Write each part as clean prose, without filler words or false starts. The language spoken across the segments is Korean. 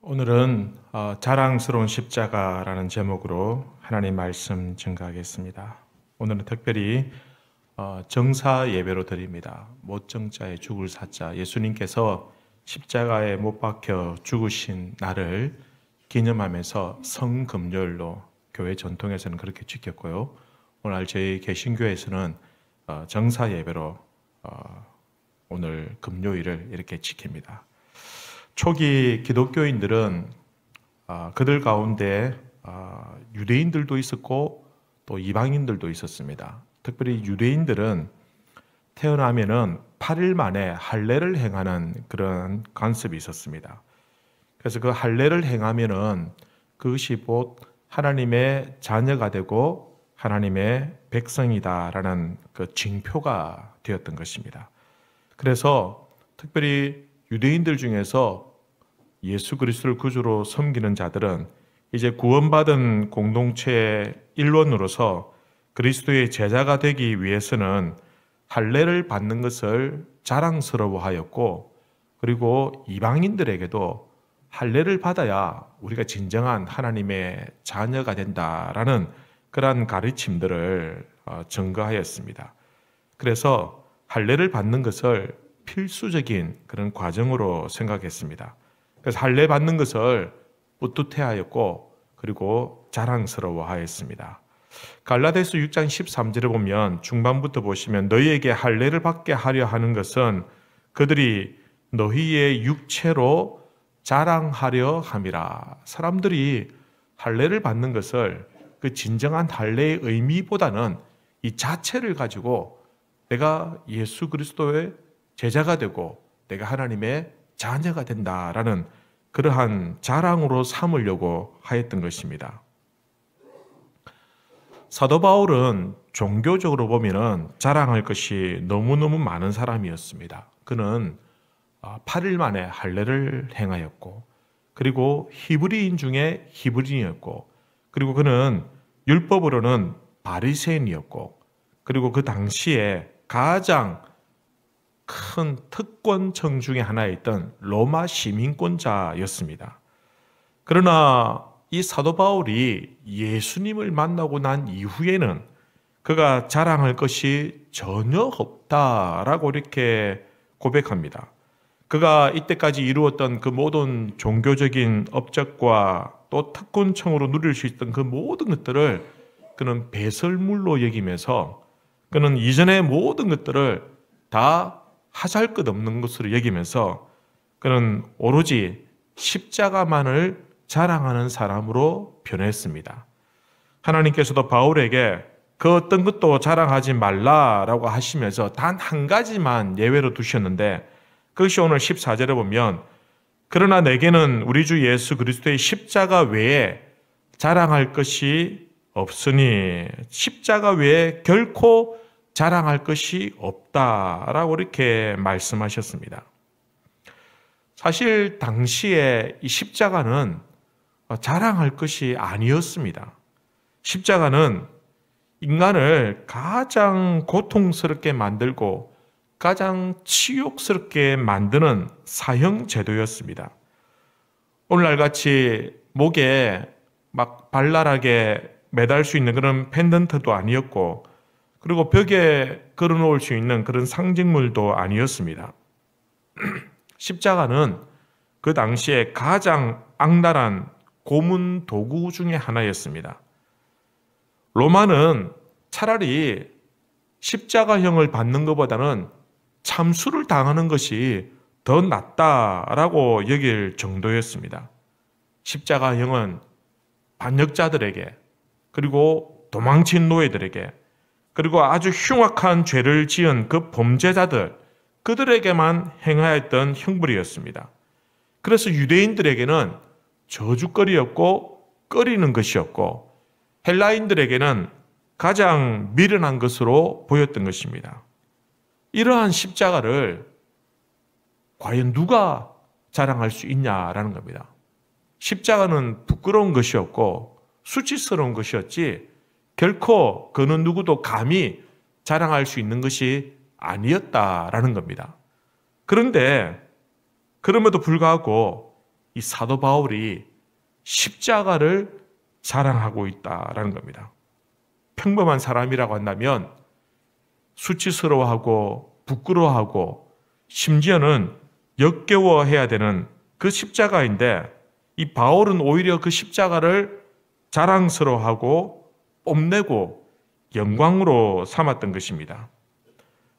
오늘은 자랑스러운 십자가라는 제목으로 하나님 말씀 증거하겠습니다. 오늘은 특별히 정사 예배로 드립니다. 못정자에 죽을 사자, 예수님께서 십자가에 못 박혀 죽으신 날을 기념하면서 성금요일로 교회 전통에서는 그렇게 지켰고요. 오늘 저희 개신교에서는 정사 예배로 오늘 금요일을 이렇게 지킵니다. 초기 기독교인들은 그들 가운데 유대인들도 있었고 또 이방인들도 있었습니다. 특별히 유대인들은 태어나면은 8일 만에 할례를 행하는 그런 관습이 있었습니다. 그래서 그 할례를 행하면은 그것이 곧 하나님의 자녀가 되고 하나님의 백성이다라는 그 징표가 되었던 것입니다. 그래서 특별히 유대인들 중에서 예수 그리스도를 구주로 섬기는 자들은 이제 구원받은 공동체의 일원으로서 그리스도의 제자가 되기 위해서는 할례를 받는 것을 자랑스러워하였고, 그리고 이방인들에게도 할례를 받아야 우리가 진정한 하나님의 자녀가 된다라는 그러한 가르침들을 증거하였습니다. 그래서 할례를 받는 것을 필수적인 그런 과정으로 생각했습니다. 그래서 할례 받는 것을 뿌듯해하였고 그리고 자랑스러워하였습니다. 갈라디아서 6장 13절에 보면 중반부터 보시면 너희에게 할례를 받게 하려 하는 것은 그들이 너희의 육체로 자랑하려 함이라. 사람들이 할례를 받는 것을 그 진정한 할례의 의미보다는 이 자체를 가지고 내가 예수 그리스도의 제자가 되고 내가 하나님의 자녀가 된다라는 그러한 자랑으로 삼으려고 하였던 것입니다. 사도 바울은 종교적으로 보면은 자랑할 것이 너무너무 많은 사람이었습니다. 그는 8일 만에 할례를 행하였고, 그리고 히브리인 중에 히브리인이었고, 그리고 그는 율법으로는 바리새인이었고, 그리고 그 당시에 가장 큰 특권층 중에 하나였던 로마 시민권자였습니다. 그러나 이 사도 바울이 예수님을 만나고 난 이후에는 그가 자랑할 것이 전혀 없다라고 이렇게 고백합니다. 그가 이때까지 이루었던 그 모든 종교적인 업적과 또 특권층으로 누릴 수 있던 그 모든 것들을 그는 배설물로 여기면서 그는 이전의 모든 것들을 다 하잘것없는 것으로 여기면서 그는 오로지 십자가만을 자랑하는 사람으로 변했습니다. 하나님께서도 바울에게 그 어떤 것도 자랑하지 말라라고 하시면서 단 한 가지만 예외로 두셨는데, 그것이 오늘 14절에 보면 그러나 내게는 우리 주 예수 그리스도의 십자가 외에 자랑할 것이 없으니 십자가 외에 결코 자랑할 것이 없다라고 이렇게 말씀하셨습니다. 사실 당시에 이 십자가는 자랑할 것이 아니었습니다. 십자가는 인간을 가장 고통스럽게 만들고 가장 치욕스럽게 만드는 사형 제도였습니다. 오늘날 같이 목에 막 발랄하게 매달 수 있는 그런 펜던트도 아니었고, 그리고 벽에 걸어놓을 수 있는 그런 상징물도 아니었습니다. 십자가는 그 당시에 가장 악랄한 고문 도구 중에 하나였습니다. 로마는 차라리 십자가형을 받는 것보다는 참수를 당하는 것이 더 낫다라고 여길 정도였습니다. 십자가형은 반역자들에게, 그리고 도망친 노예들에게, 그리고 아주 흉악한 죄를 지은 그 범죄자들, 그들에게만 행하였던 형벌이었습니다. 그래서 유대인들에게는 저주거리였고 꺼리는 것이었고, 헬라인들에게는 가장 미련한 것으로 보였던 것입니다. 이러한 십자가를 과연 누가 자랑할 수 있냐라는 겁니다. 십자가는 부끄러운 것이었고 수치스러운 것이었지 결코 그는 누구도 감히 자랑할 수 있는 것이 아니었다라는 겁니다. 그런데 그럼에도 불구하고 이 사도 바울이 십자가를 자랑하고 있다라는 겁니다. 평범한 사람이라고 한다면 수치스러워하고 부끄러워하고 심지어는 역겨워해야 되는 그 십자가인데, 이 바울은 오히려 그 십자가를 자랑스러워하고 뽐내고 영광으로 삼았던 것입니다.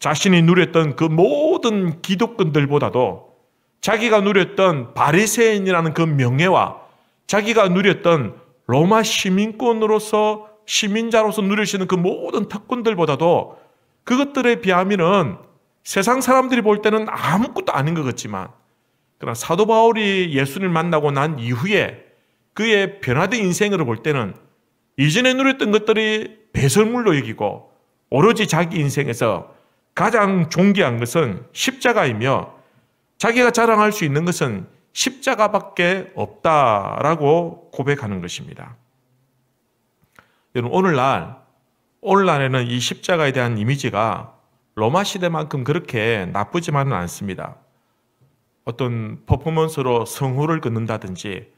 자신이 누렸던 그 모든 기득권들보다도 자기가 누렸던 바리새인이라는 그 명예와 자기가 누렸던 로마 시민권으로서 시민자로서 누릴 수 있는 그 모든 특권들보다도 그것들에 비하면은 세상 사람들이 볼 때는 아무것도 아닌 것 같지만, 그러나 사도 바울이 예수를 만나고 난 이후에 그의 변화된 인생으로 볼 때는 이전에 누렸던 것들이 배설물로 여기고 오로지 자기 인생에서 가장 존귀한 것은 십자가이며 자기가 자랑할 수 있는 것은 십자가밖에 없다라고 고백하는 것입니다. 여러분, 오늘날에는 이 십자가에 대한 이미지가 로마 시대만큼 그렇게 나쁘지만은 않습니다. 어떤 퍼포먼스로 성호를 긋는다든지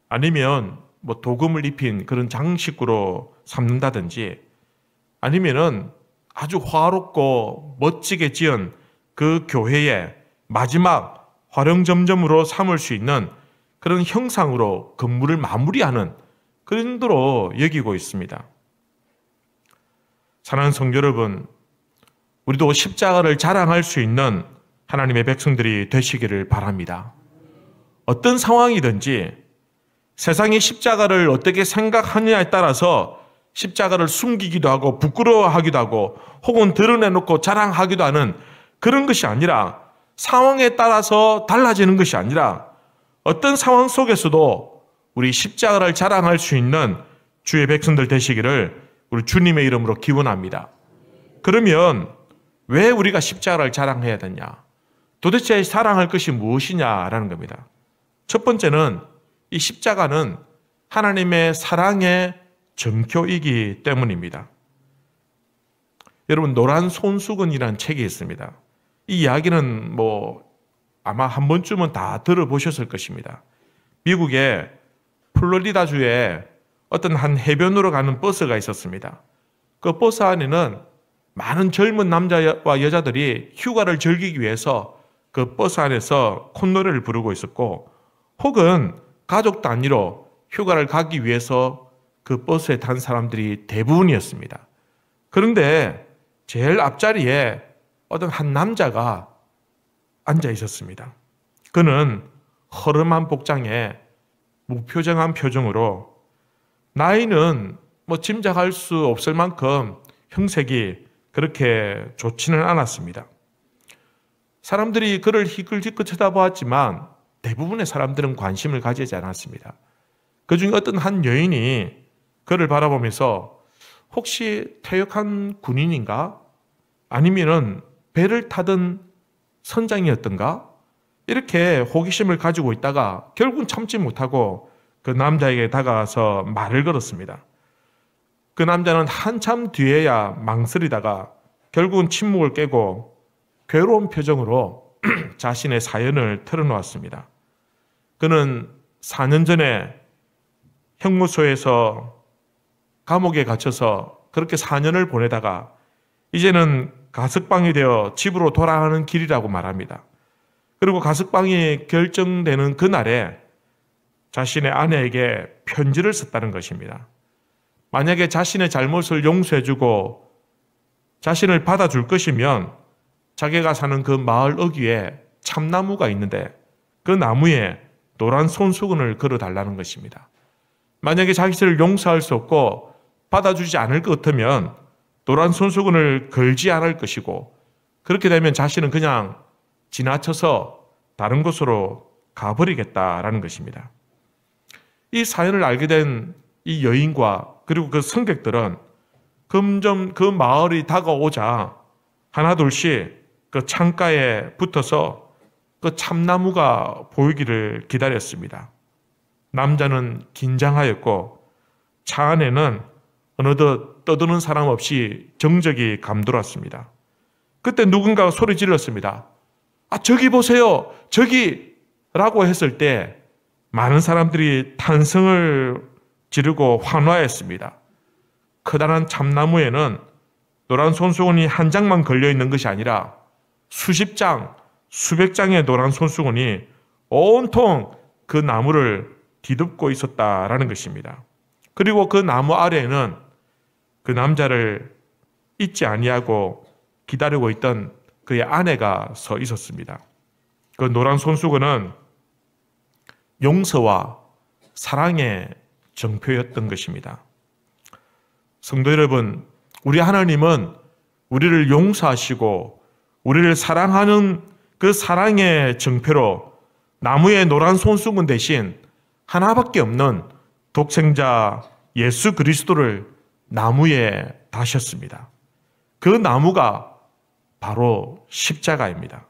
아니면 뭐 도금을 입힌 그런 장식으로 삼는다든지 아니면은 아주 화롭고 멋지게 지은 그 교회의 마지막 화령점점으로 삼을 수 있는 그런 형상으로 건물을 마무리하는 그런 정도로 여기고 있습니다. 사랑하는 성도 여러분, 우리도 십자가를 자랑할 수 있는 하나님의 백성들이 되시기를 바랍니다. 어떤 상황이든지 세상이 십자가를 어떻게 생각하느냐에 따라서 십자가를 숨기기도 하고 부끄러워하기도 하고 혹은 드러내놓고 자랑하기도 하는 그런 것이 아니라, 상황에 따라서 달라지는 것이 아니라 어떤 상황 속에서도 우리 십자가를 자랑할 수 있는 주의 백성들 되시기를 우리 주님의 이름으로 기원합니다. 그러면 왜 우리가 십자가를 자랑해야 되냐? 도대체 사랑할 것이 무엇이냐라는 겁니다. 첫 번째는 이 십자가는 하나님의 사랑의 정표이기 때문입니다. 여러분, 노란 손수건이라는 책이 있습니다. 이 이야기는 아마 한 번쯤은 다 들어보셨을 것입니다. 미국의 플로리다주에 어떤 한 해변으로 가는 버스가 있었습니다. 그 버스 안에는 많은 젊은 남자와 여자들이 휴가를 즐기기 위해서 그 버스 안에서 콧노래를 부르고 있었고, 혹은 가족 단위로 휴가를 가기 위해서 그 버스에 탄 사람들이 대부분이었습니다. 그런데 제일 앞자리에 어떤 한 남자가 앉아 있었습니다. 그는 허름한 복장에 무표정한 표정으로, 나이는 짐작할 수 없을 만큼 형색이 그렇게 좋지는 않았습니다. 사람들이 그를 희끗희끗 쳐다보았지만 대부분의 사람들은 관심을 가지지 않았습니다. 그중에 어떤 한 여인이 그를 바라보면서 혹시 퇴역한 군인인가? 아니면은 배를 타던 선장이었던가? 이렇게 호기심을 가지고 있다가 결국은 참지 못하고 그 남자에게 다가가서 말을 걸었습니다. 그 남자는 한참 뒤에야 망설이다가 결국은 침묵을 깨고 괴로운 표정으로 자신의 사연을 털어놓았습니다. 그는 4년 전에 형무소에서 감옥에 갇혀서 그렇게 4년을 보내다가 이제는 가석방이 되어 집으로 돌아가는 길이라고 말합니다. 그리고 가석방이 결정되는 그날에 자신의 아내에게 편지를 썼다는 것입니다. 만약에 자신의 잘못을 용서해주고 자신을 받아줄 것이면 자기가 사는 그 마을 어귀에 참나무가 있는데 그 나무에 노란 손수건을 걸어달라는 것입니다. 만약에 자기를 용서할 수 없고 받아주지 않을 것 같으면 노란 손수건을 걸지 않을 것이고, 그렇게 되면 자신은 그냥 지나쳐서 다른 곳으로 가버리겠다라는 것입니다. 이 사연을 알게 된 이 여인과 그리고 그 승객들은 점점 그 마을이 다가오자 하나둘씩 그 창가에 붙어서 그 참나무가 보이기를 기다렸습니다. 남자는 긴장하였고 차 안에는 어느덧 떠드는 사람 없이 정적이 감돌았습니다. 그때 누군가가 소리 질렀습니다. 저기 보세요! 저기! 라고 했을 때 많은 사람들이 탄성을 지르고 환호하였습니다. 커다란 참나무에는 노란 손수건이 한 장만 걸려있는 것이 아니라 수십 장, 수백 장의 노란 손수건이 온통 그 나무를 뒤덮고 있었다라는 것입니다. 그리고 그 나무 아래에는 그 남자를 잊지 아니하고 기다리고 있던 그의 아내가 서 있었습니다. 그 노란 손수건은 용서와 사랑의 정표였던 것입니다. 성도 여러분, 우리 하나님은 우리를 용서하시고 우리를 사랑하는 그 사랑의 정표로 나무의 노란 손수건 대신 하나밖에 없는 독생자 예수 그리스도를 나무에 다셨습니다. 그 나무가 바로 십자가입니다.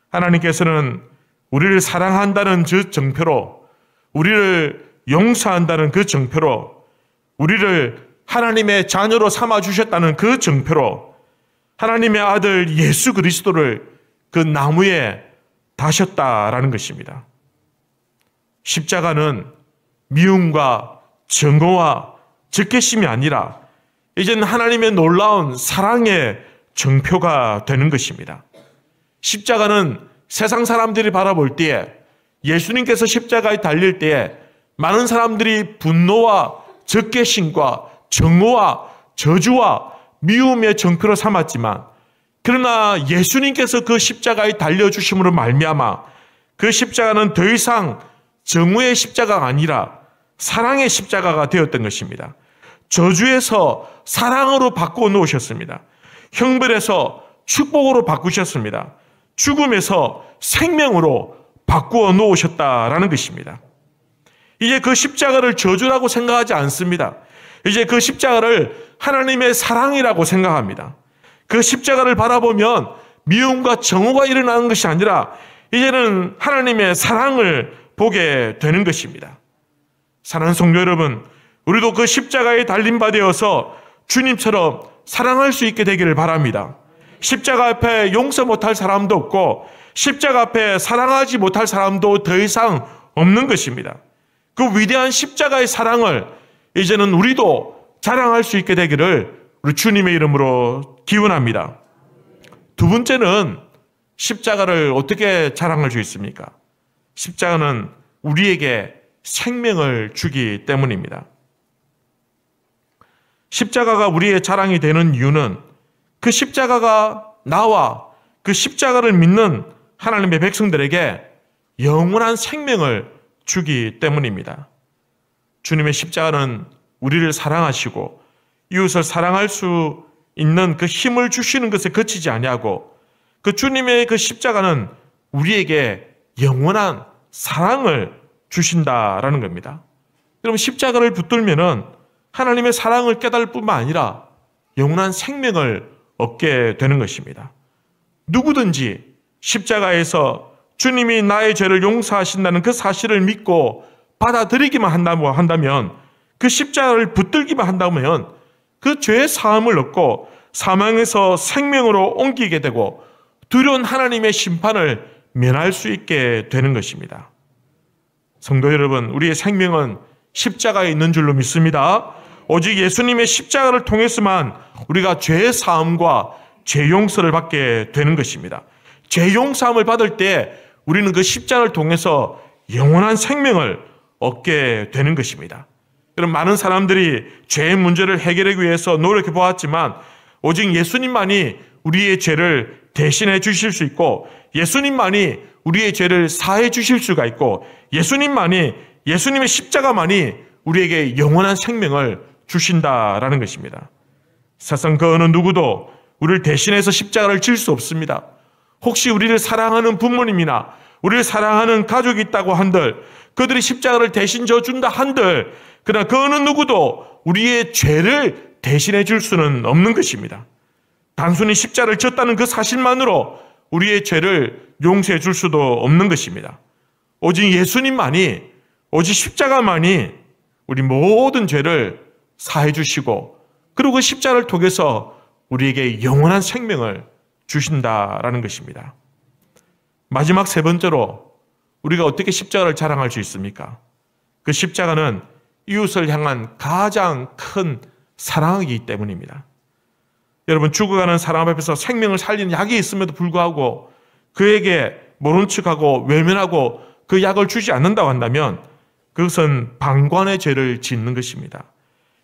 하나님께서는 우리를 사랑한다는 그 정표로, 우리를 용서한다는 그 정표로, 우리를 하나님의 자녀로 삼아주셨다는 그 정표로 하나님의 아들 예수 그리스도를 그 나무에 다셨다라는 것입니다. 십자가는 미움과 증오와 적개심이 아니라 이제는 하나님의 놀라운 사랑의 정표가 되는 것입니다. 십자가는 세상 사람들이 바라볼 때에, 예수님께서 십자가에 달릴 때에 많은 사람들이 분노와 적개심과 증오와 저주와 미움의 정표로 삼았지만, 그러나 예수님께서 그 십자가에 달려주심으로 말미암아 그 십자가는 더 이상 정오의 십자가가 아니라 사랑의 십자가가 되었던 것입니다. 저주에서 사랑으로 바꾸어 놓으셨습니다. 형벌에서 축복으로 바꾸셨습니다. 죽음에서 생명으로 바꾸어 놓으셨다라는 것입니다. 이제 그 십자가를 저주라고 생각하지 않습니다. 이제 그 십자가를 하나님의 사랑이라고 생각합니다. 그 십자가를 바라보면 미움과 정오가 일어나는 것이 아니라 이제는 하나님의 사랑을 보게 되는 것입니다. 사랑하는 성도 여러분, 우리도 그 십자가에 달린 바 되어서 주님처럼 사랑할 수 있게 되기를 바랍니다. 십자가 앞에 용서 못할 사람도 없고 십자가 앞에 사랑하지 못할 사람도 더 이상 없는 것입니다. 그 위대한 십자가의 사랑을 이제는 우리도 자랑할 수 있게 되기를 우리 주님의 이름으로 기원합니다. 두 번째는 십자가를 어떻게 자랑할 수 있습니까? 십자가는 우리에게 생명을 주기 때문입니다. 십자가가 우리의 자랑이 되는 이유는 그 십자가가 나와 그 십자가를 믿는 하나님의 백성들에게 영원한 생명을 주기 때문입니다. 주님의 십자가는 우리를 사랑하시고 이웃을 사랑할 수 있는 그 힘을 주시는 것에 그치지 아니하고, 그 주님의 그 십자가는 우리에게 영원한 사랑을 주신다라는 겁니다. 여러분, 십자가를 붙들면은 하나님의 사랑을 깨달을 뿐만 아니라 영원한 생명을 얻게 되는 것입니다. 누구든지 십자가에서 주님이 나의 죄를 용서하신다는 그 사실을 믿고 받아들이기만 한다면, 그 십자가를 붙들기만 한다면 그 죄의 사함을 얻고 사망에서 생명으로 옮기게 되고 두려운 하나님의 심판을 면할 수 있게 되는 것입니다. 성도 여러분, 우리의 생명은 십자가에 있는 줄로 믿습니다. 오직 예수님의 십자가를 통해서만 우리가 죄의 사함과 죄 용서를 받게 되는 것입니다. 죄 용서함을 받을 때 우리는 그 십자가를 통해서 영원한 생명을 얻게 되는 것입니다. 여러분, 많은 사람들이 죄의 문제를 해결하기 위해서 노력해 보았지만 오직 예수님만이 우리의 죄를 대신해 주실 수 있고, 예수님만이 우리의 죄를 사해 주실 수가 있고, 예수님의 십자가만이 우리에게 영원한 생명을 주신다라는 것입니다. 세상 그 어느 누구도 우리를 대신해서 십자가를 질 수 없습니다. 혹시 우리를 사랑하는 부모님이나 우리를 사랑하는 가족이 있다고 한들, 그들이 십자가를 대신 져준다 한들, 그러나 그 어느 누구도 우리의 죄를 대신해 줄 수는 없는 것입니다. 단순히 십자가를 졌다는 그 사실만으로 우리의 죄를 용서해 줄 수도 없는 것입니다. 오직 예수님만이, 오직 십자가만이 우리 모든 죄를 사해 주시고, 그리고 그 십자가를 통해서 우리에게 영원한 생명을 주신다라는 것입니다. 마지막 세 번째로 우리가 어떻게 십자가를 자랑할 수 있습니까? 그 십자가는 이웃을 향한 가장 큰 사랑이기 때문입니다. 여러분, 죽어가는 사람 앞에서 생명을 살리는 약이 있음에도 불구하고 그에게 모른 척하고 외면하고 그 약을 주지 않는다고 한다면 그것은 방관의 죄를 짓는 것입니다.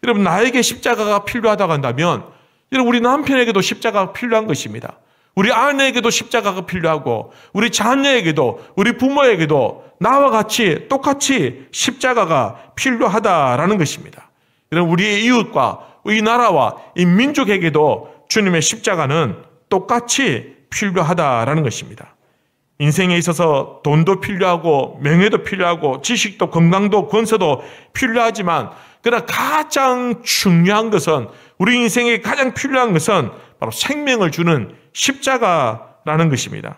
여러분, 나에게 십자가가 필요하다고 한다면 여러분, 우리 남편에게도 십자가가 필요한 것입니다. 우리 아내에게도 십자가가 필요하고 우리 자녀에게도 우리 부모에게도 나와 같이 똑같이 십자가가 필요하다라는 것입니다. 여러분, 우리의 이웃과 이 나라와 이 민족에게도 주님의 십자가는 똑같이 필요하다라는 것입니다. 인생에 있어서 돈도 필요하고 명예도 필요하고 지식도 건강도 권세도 필요하지만 그러나 가장 중요한 것은 우리 인생에 가장 필요한 것은 바로 생명을 주는 십자가라는 것입니다.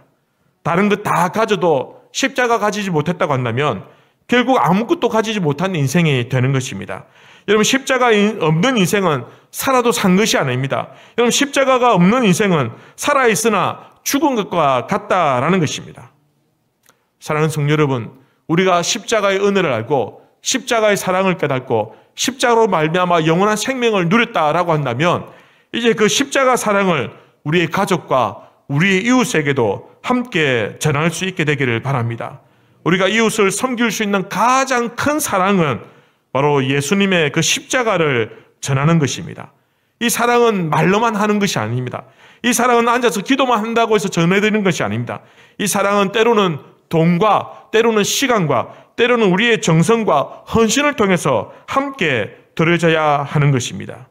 다른 것 다 가져도 십자가 가지지 못했다고 한다면 결국 아무것도 가지지 못한 인생이 되는 것입니다. 여러분, 십자가 없는 인생은 살아도 산 것이 아닙니다. 여러분, 십자가가 없는 인생은 살아있으나 죽은 것과 같다라는 것입니다. 사랑하는 성도 여러분, 우리가 십자가의 은혜를 알고 십자가의 사랑을 깨닫고 십자가로 말미암아 영원한 생명을 누렸다라고 한다면 이제 그 십자가 사랑을 우리의 가족과 우리의 이웃에게도 함께 전할 수 있게 되기를 바랍니다. 우리가 이웃을 섬길 수 있는 가장 큰 사랑은 바로 예수님의 그 십자가를 전하는 것입니다. 이 사랑은 말로만 하는 것이 아닙니다. 이 사랑은 앉아서 기도만 한다고 해서 전해드리는 것이 아닙니다. 이 사랑은 때로는 돈과 때로는 시간과 때로는 우리의 정성과 헌신을 통해서 함께 드려져야 하는 것입니다.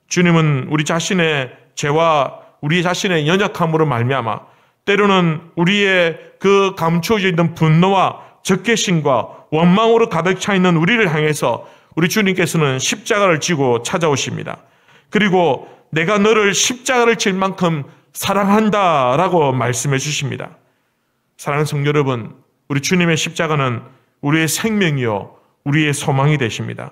주님은 우리 자신의 죄와 우리 자신의 연약함으로 말미암아 때로는 우리의 그 감추어져 있는 분노와 적개심과 원망으로 가득 차 있는 우리를 향해서 우리 주님께서는 십자가를 지고 찾아오십니다. 그리고 내가 너를 십자가를 질 만큼 사랑한다라고 말씀해 주십니다. 사랑하는 성도 여러분, 우리 주님의 십자가는 우리의 생명이요 우리의 소망이 되십니다.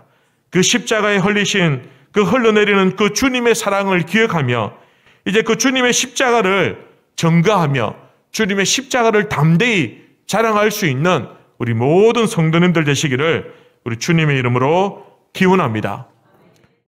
그 십자가에 흘리신 그 흘러내리는 그 주님의 사랑을 기억하며 이제 그 주님의 십자가를 전가하며 주님의 십자가를 담대히 자랑할 수 있는 우리 모든 성도님들 되시기를 우리 주님의 이름으로 기원합니다.